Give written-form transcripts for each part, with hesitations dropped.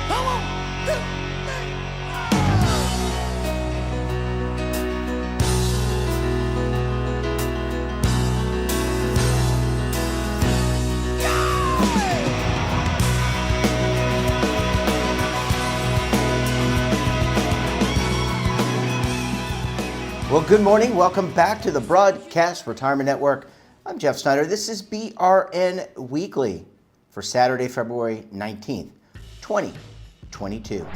Come on, 2, 3. Well, good morning. Welcome back to the Broadcast Retirement Network. I'm Jeff Snyder. This is BRN Weekly for Saturday, February 19th, 2022.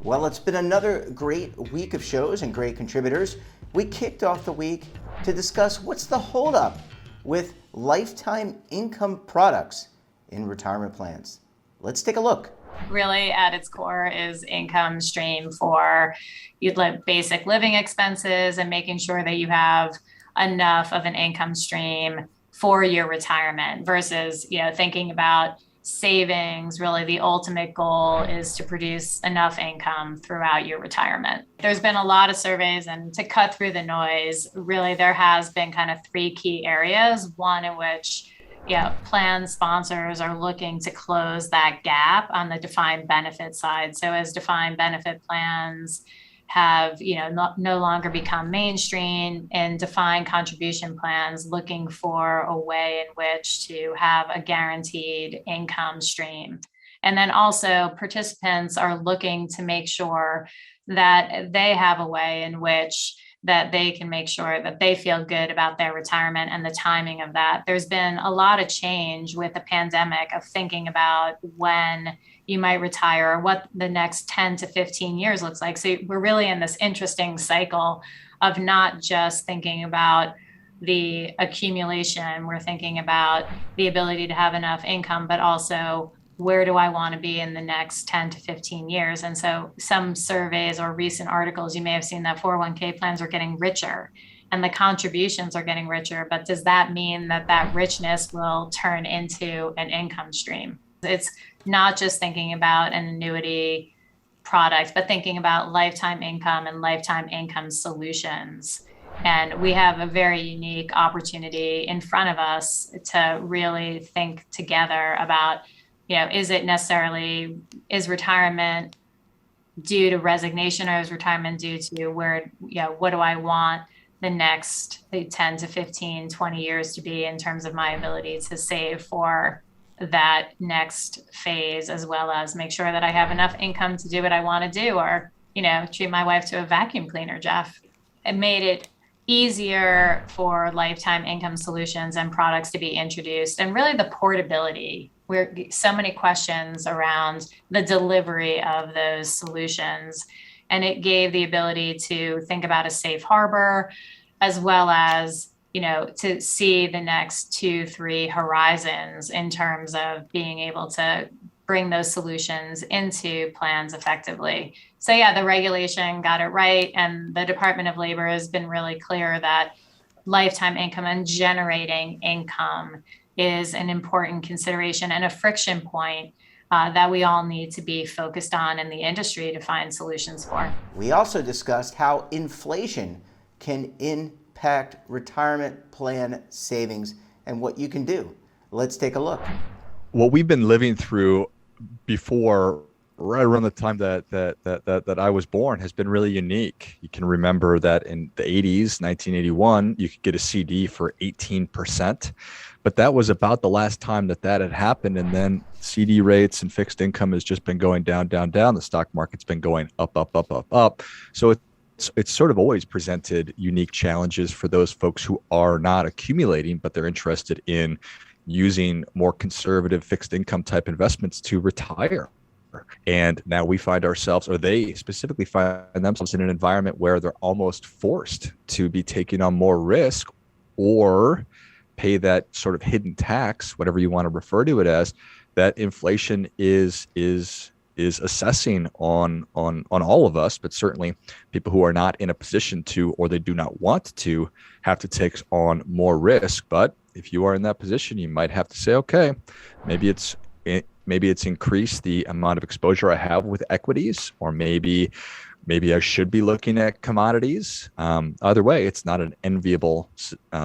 Well, it's been another great week of shows and great contributors. We kicked off the week to discuss what's the holdup with lifetime income products in retirement plans. Let's take a look. Really at its core is income stream for basic living expenses and making sure that you have enough of an income stream for your retirement versus, thinking about savings. Really, the ultimate goal is to produce enough income throughout your retirement. There's been a lot of surveys, and to cut through the noise, really there has been kind of three key areas. One in which plan sponsors are looking to close that gap on the defined benefit side. So as defined benefit plans have, no longer become mainstream, and defined contribution plans looking for a way in which to have a guaranteed income stream. And then also participants are looking to make sure that they have a way in which that they can make sure that they feel good about their retirement and the timing of that. There's been a lot of change with the pandemic of thinking about when you might retire or what the next 10 to 15 years looks like. So we're really in this interesting cycle of not just thinking about the accumulation, we're thinking about the ability to have enough income, but also where do I want to be in the next 10 to 15 years? And so some surveys or recent articles, you may have seen that 401k plans are getting richer and the contributions are getting richer. But does that mean that that richness will turn into an income stream? It's not just thinking about an annuity product, but thinking about lifetime income and lifetime income solutions. And we have a very unique opportunity in front of us to really think together about, is retirement due to resignation, or is retirement due to what do I want the next 10 to 15, 20 years to be in terms of my ability to save for that next phase, as well as make sure that I have enough income to do what I want to do, or, treat my wife to a vacuum cleaner, Jeff. It made it easier for lifetime income solutions and products to be introduced, and really the portability. We're so many questions around the delivery of those solutions, and it gave the ability to think about a safe harbor, as well as to see the next 2-3 horizons in terms of being able to bring those solutions into plans effectively. So the regulation got it right, and the Department of Labor has been really clear that lifetime income and generating income is an important consideration and a friction point that we all need to be focused on in the industry to find solutions for. We also discussed how inflation can impact retirement plan savings and what you can do. Let's take a look. What we've been living through before, right around the time that I was born, has been really unique. You can remember that in the 80s, 1981, you could get a CD for 18%, but that was about the last time that had happened. And then CD rates and fixed income has just been going down, down, down. The stock market's been going up, up, up, up, up. So it's sort of always presented unique challenges for those folks who are not accumulating, but they're interested in using more conservative fixed income type investments to retire. And now we find ourselves, or they specifically find themselves, in an environment where they're almost forced to be taking on more risk or pay that sort of hidden tax, whatever you want to refer to it as, that inflation is assessing on all of us, but certainly people who are not in a position to, or they do not want to, have to take on more risk. But if you are in that position, you might have to say, okay, maybe it's increased the amount of exposure I have with equities, or maybe I should be looking at commodities. Either way, it's not an enviable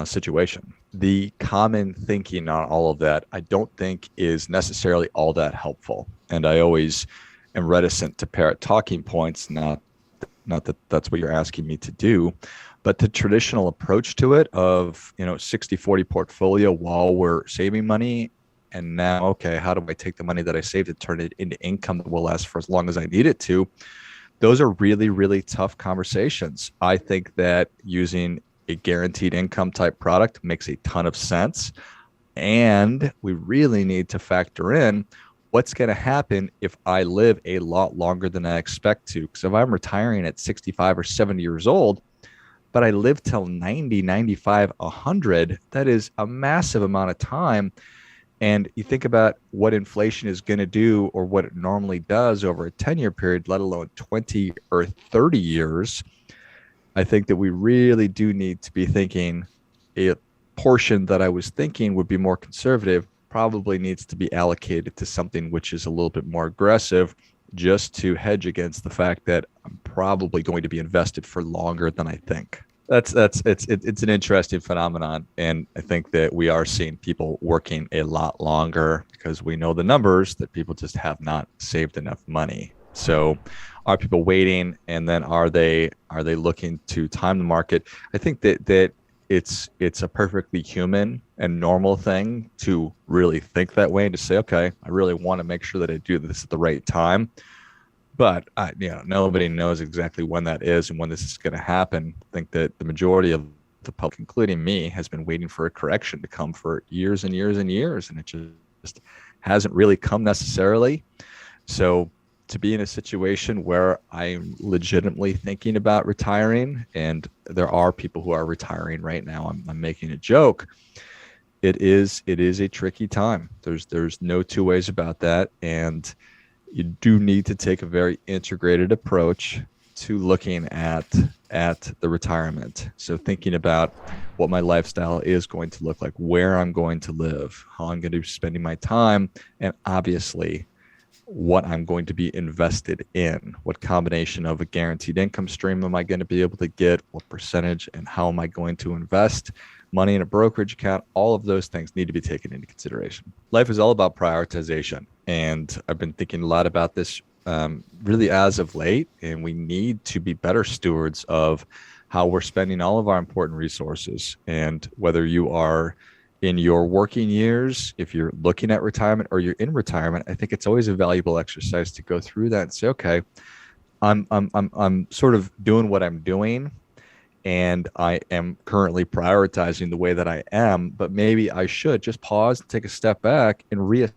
situation. The common thinking on all of that, I don't think, is necessarily all that helpful. And I always am reticent to parrot talking points, not that that's what you're asking me to do, but the traditional approach to it of, 60-40 portfolio while we're saving money. And now, okay, how do I take the money that I saved and turn it into income that will last for as long as I need it to? Those are really, really tough conversations. I think that using a guaranteed income type product makes a ton of sense. And we really need to factor in what's going to happen if I live a lot longer than I expect to. Because if I'm retiring at 65 or 70 years old, but I live till 90, 95, 100, that is a massive amount of time. And you think about what inflation is going to do or what it normally does over a 10-year period, let alone 20 or 30 years. I think that we really do need to be thinking a portion that I was thinking would be more conservative probably needs to be allocated to something which is a little bit more aggressive, just to hedge against the fact that I'm probably going to be invested for longer than I think. It's an interesting phenomenon, and I think that we are seeing people working a lot longer because we know the numbers that people just have not saved enough money. So are people waiting, and then are they looking to time the market? I think that it's a perfectly human and normal thing to really think that way and to say, okay, I really want to make sure that I do this at the right time. But nobody knows exactly when that is and when this is going to happen. I think that the majority of the public, including me, has been waiting for a correction to come for years and years and years, and it just hasn't really come necessarily. So to be in a situation where I'm legitimately thinking about retiring, and there are people who are retiring right now, I'm making a joke. It is a tricky time. There's no two ways about that, and you do need to take a very integrated approach to looking at the retirement. So thinking about what my lifestyle is going to look like, where I'm going to live, how I'm going to be spending my time, and obviously what I'm going to be invested in. What combination of a guaranteed income stream am I going to be able to get? What percentage, and how am I going to invest money in a brokerage account? All of those things need to be taken into consideration. Life is all about prioritization. And I've been thinking a lot about this really as of late, and we need to be better stewards of how we're spending all of our important resources. And whether you are in your working years, if you're looking at retirement or you're in retirement, I think it's always a valuable exercise to go through that and say, okay, I'm sort of doing what I'm doing, and I am currently prioritizing the way that I am, but maybe I should just pause, take a step back, and reassess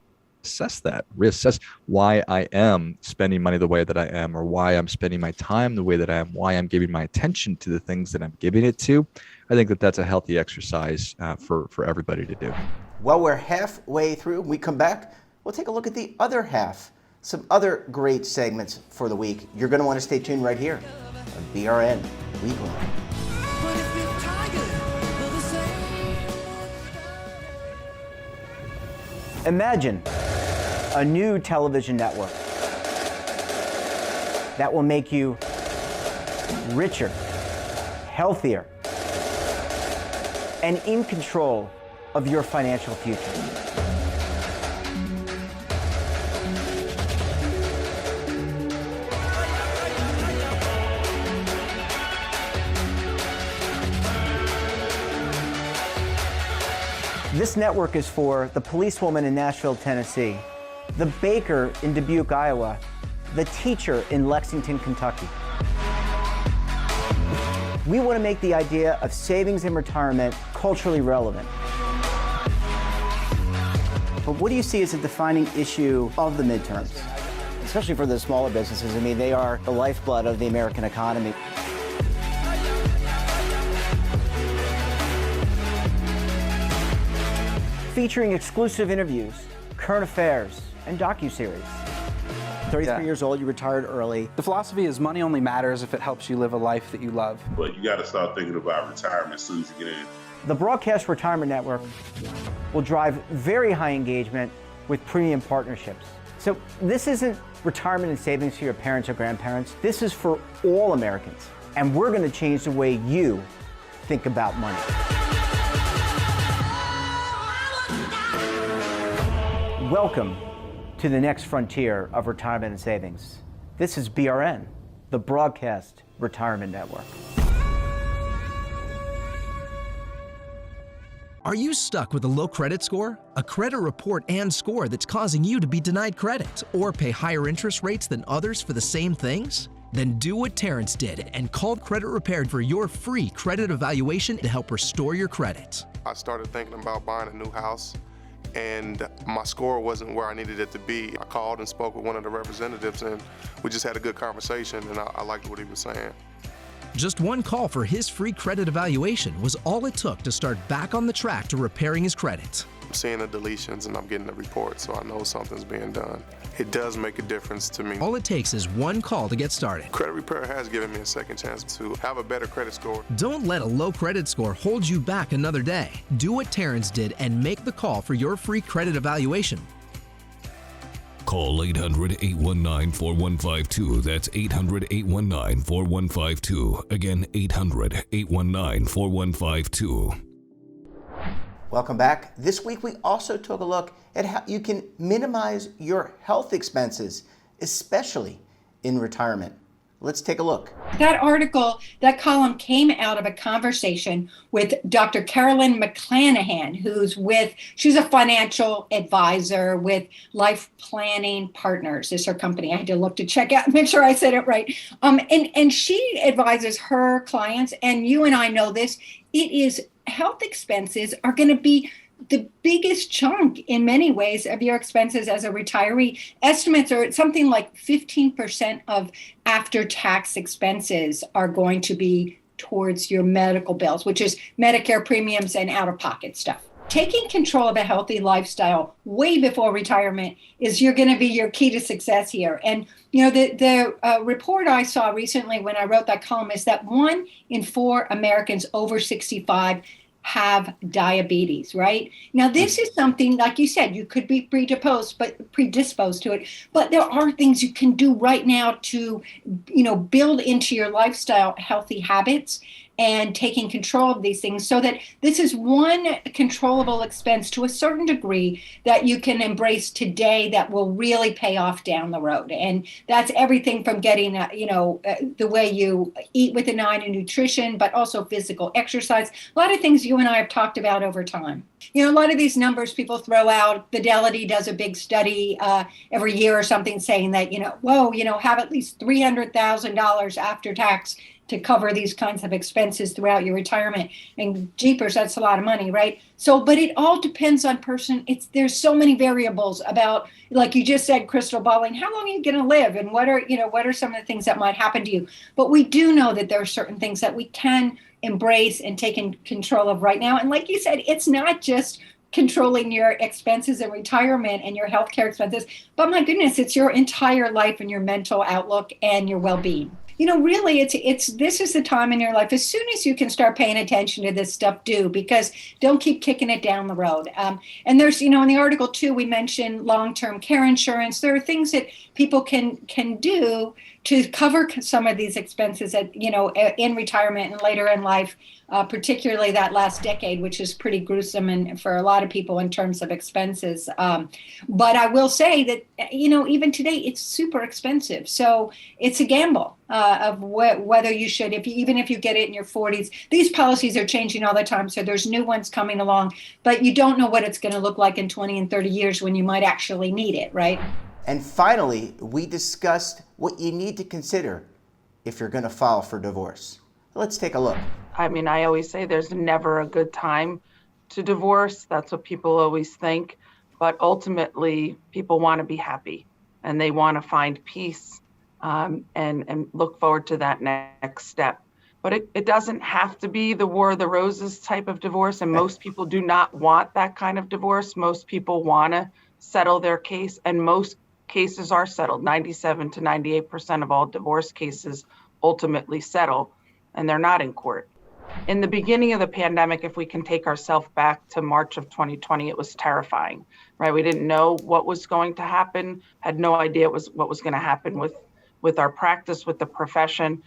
why I am spending money the way that I am, or why I'm spending my time the way that I am, why I'm giving my attention to the things that I'm giving it to. I think that that's a healthy exercise for everybody to do. Well, we're halfway through. When we come back, we'll take a look at the other half, some other great segments for the week. You're going to want to stay tuned right here on BRN Weekly. But if you're tired of the same. Imagine a new television network that will make you richer, healthier, and in control of your financial future. This network is for the policewoman in Nashville, Tennessee, the baker in Dubuque, Iowa, the teacher in Lexington, Kentucky. We want to make the idea of savings and retirement culturally relevant. But what do you see as a defining issue of the midterms? Especially for the smaller businesses. I mean, they are the lifeblood of the American economy. Featuring exclusive interviews, current affairs, and docuseries. 33 years old, you retired early. The philosophy is money only matters if it helps you live a life that you love. But you got to start thinking about retirement as soon as you get in. The Broadcast Retirement Network will drive very high engagement with premium partnerships. So this isn't retirement and savings for your parents or grandparents. This is for all Americans. And we're going to change the way you think about money. Welcome to the next frontier of retirement and savings. This is BRN, the Broadcast Retirement Network. Are you stuck with a low credit score? A credit report and score that's causing you to be denied credit or pay higher interest rates than others for the same things? Then do what Terrence did and call Credit Repaired for your free credit evaluation to help restore your credit. I started thinking about buying a new house, and my score wasn't where I needed it to be. I called and spoke with one of the representatives, and we just had a good conversation, and I liked what he was saying. Just one call for his free credit evaluation was all it took to start back on the track to repairing his credit. I'm seeing the deletions and I'm getting the report, so I know something's being done. It does make a difference to me. All it takes is one call to get started. Credit Repair has given me a second chance to have a better credit score. Don't let a low credit score hold you back another day. Do what Terrence did and make the call for your free credit evaluation. Call 800-819-4152. That's 800-819-4152. Again, 800-819-4152. Welcome back. This week we also took a look at how you can minimize your health expenses, especially in retirement. Let's take a look. That article, that column came out of a conversation with Dr. Carolyn McClanahan, she's a financial advisor with Life Planning Partners is her company. I had to look to check out, make sure I said it right. And she advises her clients, and you and I know this, health expenses are going to be the biggest chunk in many ways of your expenses as a retiree. Estimates are something like 15% of after-tax expenses are going to be towards your medical bills, which is Medicare premiums and out-of-pocket stuff. Taking control of a healthy lifestyle way before retirement is going to be your key to success here. And the report I saw recently when I wrote that column is that 1 in 4 Americans over 65 have diabetes, right? Now, this is something, like you said, you could be predisposed to it, but there are things you can do right now to, build into your lifestyle healthy habits and taking control of these things, so that this is one controllable expense to a certain degree that you can embrace today that will really pay off down the road. And that's everything from getting, the way you eat with an eye to nutrition, but also physical exercise. A lot of things you and I have talked about over time. A lot of these numbers people throw out. Fidelity does a big study every year or something saying that, have at least $300,000 after tax to cover these kinds of expenses throughout your retirement. And jeepers, that's a lot of money, right? So, but it all depends on person. There's so many variables about, like you just said, crystal balling, how long are you going to live? And what are some of the things that might happen to you? But we do know that there are certain things that we can embrace and take in control of right now. And like you said, it's not just controlling your expenses in retirement and your healthcare expenses, but my goodness, it's your entire life and your mental outlook and your well-being. Really, this is the time in your life. As soon as you can start paying attention to this stuff, because don't keep kicking it down the road. And there's, in the article too, we mentioned long-term care insurance. There are things that people can do to cover some of these expenses in retirement and later in life, particularly that last decade, which is pretty gruesome and for a lot of people in terms of expenses. But I will say that, even today, it's super expensive. So it's a gamble of whether you should, even if you get it in your 40s. These policies are changing all the time, so there's new ones coming along, but you don't know what it's going to look like in 20 and 30 years when you might actually need it, right? And finally, we discussed what you need to consider if you're going to file for divorce. Let's take a look. I always say there's never a good time to divorce. That's what people always think. But ultimately, people want to be happy and they want to find peace and look forward to that next step. But it doesn't have to be the War of the Roses type of divorce. And most people do not want that kind of divorce. Most people want to settle their case, and most cases are settled. 97 to 98% of all divorce cases ultimately settle, and they're not in court. In the beginning of the pandemic, if we can take ourselves back to March of 2020, it was terrifying, right? We didn't know what was going to happen, had no idea what was going to happen with our practice, with the profession.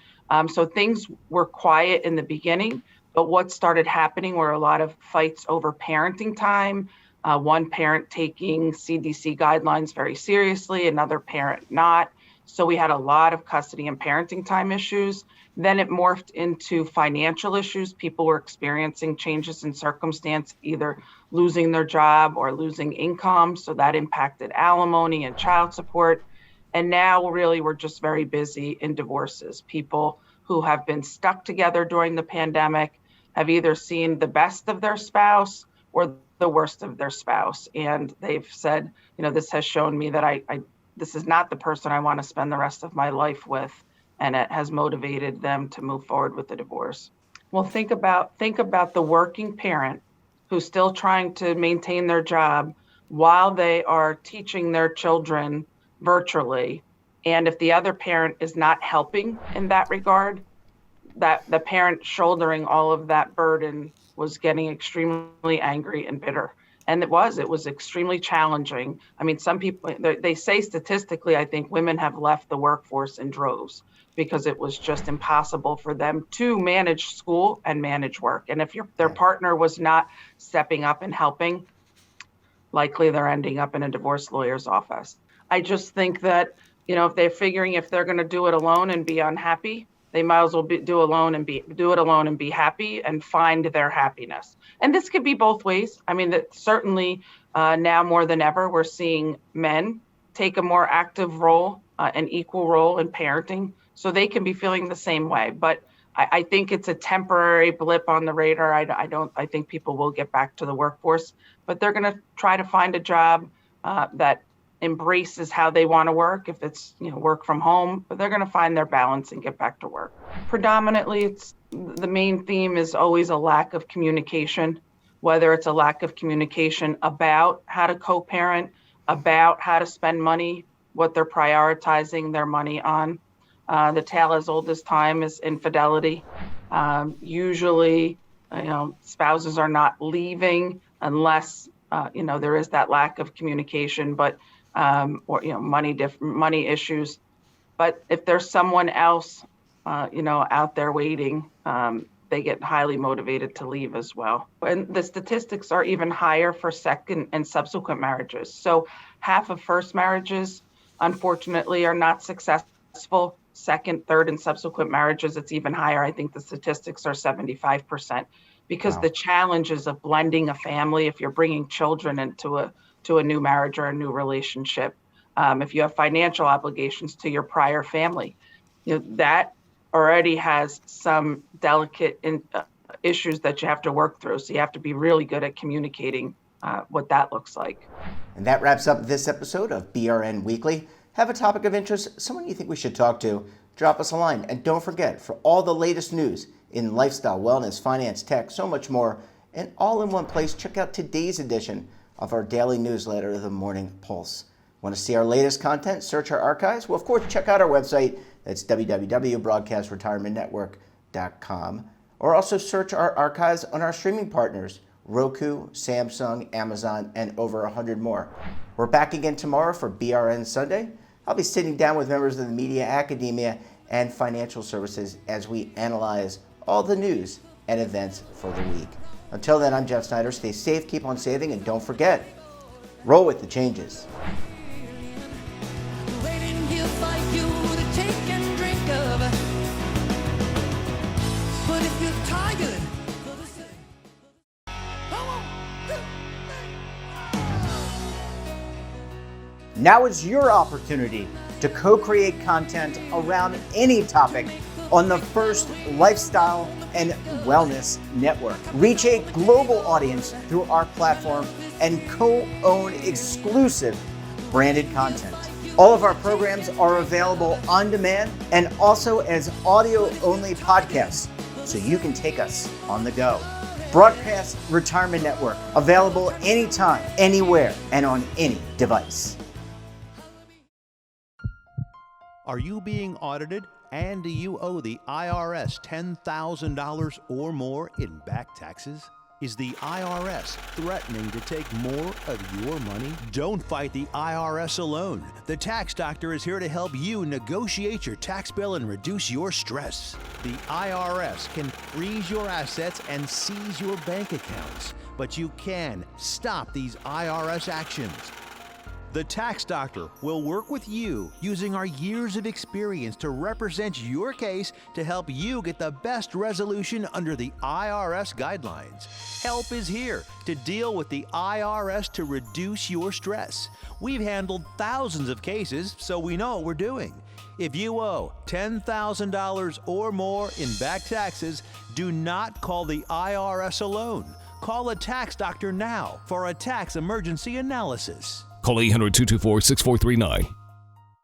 So things were quiet in the beginning, but what started happening were a lot of fights over parenting time, one parent taking CDC guidelines very seriously, another parent not. So we had a lot of custody and parenting time issues. Then it morphed into financial issues. People were experiencing changes in circumstance, either losing their job or losing income. So that impacted alimony and child support. And now really we're just very busy in divorces. People who have been stuck together during the pandemic have either seen the best of their spouse or the worst of their spouse. And they've said, this has shown me that this is not the person I want to spend the rest of my life with. And it has motivated them to move forward with the divorce. Well, think about the working parent who's still trying to maintain their job while they are teaching their children virtually. And if the other parent is not helping in that regard, that the parent shouldering all of that burden was getting extremely angry and bitter. And it was extremely challenging. I mean, some people, they say statistically, I think women have left the workforce in droves because it was just impossible for them to manage school and manage work. And if their partner was not stepping up and helping, likely they're ending up in a divorce lawyer's office. I just think that, if they're figuring if they're going to do it alone and be unhappy, they might as well do it alone and be happy and find their happiness. And this could be both ways. I mean, that certainly now more than ever, we're seeing men take a more active role, an equal role in parenting, so they can be feeling the same way. But I think it's a temporary blip on the radar. I think people will get back to the workforce, but they're going to try to find a job that embraces how they want to work. If it's work from home, but they're going to find their balance and get back to work. Predominantly, it's the main theme is always a lack of communication, whether it's a lack of communication about how to co-parent, about how to spend money, what they're prioritizing their money on. The tale as old as time is infidelity. Usually, spouses are not leaving unless there is that lack of communication, but or money issues. But if there's someone else, out there waiting, they get highly motivated to leave as well. And the statistics are even higher for second and subsequent marriages. So half of first marriages, unfortunately, are not successful. Second, third, and subsequent marriages, it's even higher. I think the statistics are 75%, because the challenges of blending a family, if you're bringing children into a new marriage or a new relationship, if you have financial obligations to your prior family, that already has some delicate issues that you have to work through. So you have to be really good at communicating what that looks like. And that wraps up this episode of BRN Weekly. Have a topic of interest, someone you think we should talk to, drop us a line. And don't forget, for all the latest news in lifestyle, wellness, finance, tech, so much more, and all in one place, check out today's edition of our daily newsletter, The Morning Pulse. Want to see our latest content? Search our archives? Well, of course, check out our website. That's www.broadcastretirementnetwork.com. Or also search our archives on our streaming partners, Roku, Samsung, Amazon, and over 100 more. We're back again tomorrow for BRN Sunday. I'll be sitting down with members of the media, academia, and financial services as we analyze all the news and events for the week. Until then, I'm Jeff Snyder. Stay safe, keep on saving, and don't forget, roll with the changes. Waiting here for you to take and drink of. But if you're tired, for the sake. Now is your opportunity to co-create content around any topic on the first lifestyle and wellness network. Reach a global audience through our platform and co-own exclusive branded content. All of our programs are available on demand and also as audio-only podcasts, so you can take us on the go. Broadcast Retirement Network, available anytime, anywhere, and on any device. Are you being audited and do you owe the IRS $10,000 or more in back taxes? Is the IRS threatening to take more of your money? Don't fight the IRS alone. The Tax Doctor is here to help you negotiate your tax bill and reduce your stress. The IRS can freeze your assets and seize your bank accounts. but you can stop these IRS actions. The Tax Doctor will work with you using our years of experience to represent your case to help you get the best resolution under the IRS guidelines. Help is here to deal with the IRS to reduce your stress. We've handled thousands of cases, so we know what we're doing. If you owe $10,000 or more in back taxes, do not call the IRS alone. Call a tax doctor now for a tax emergency analysis. Call 800-224-6439.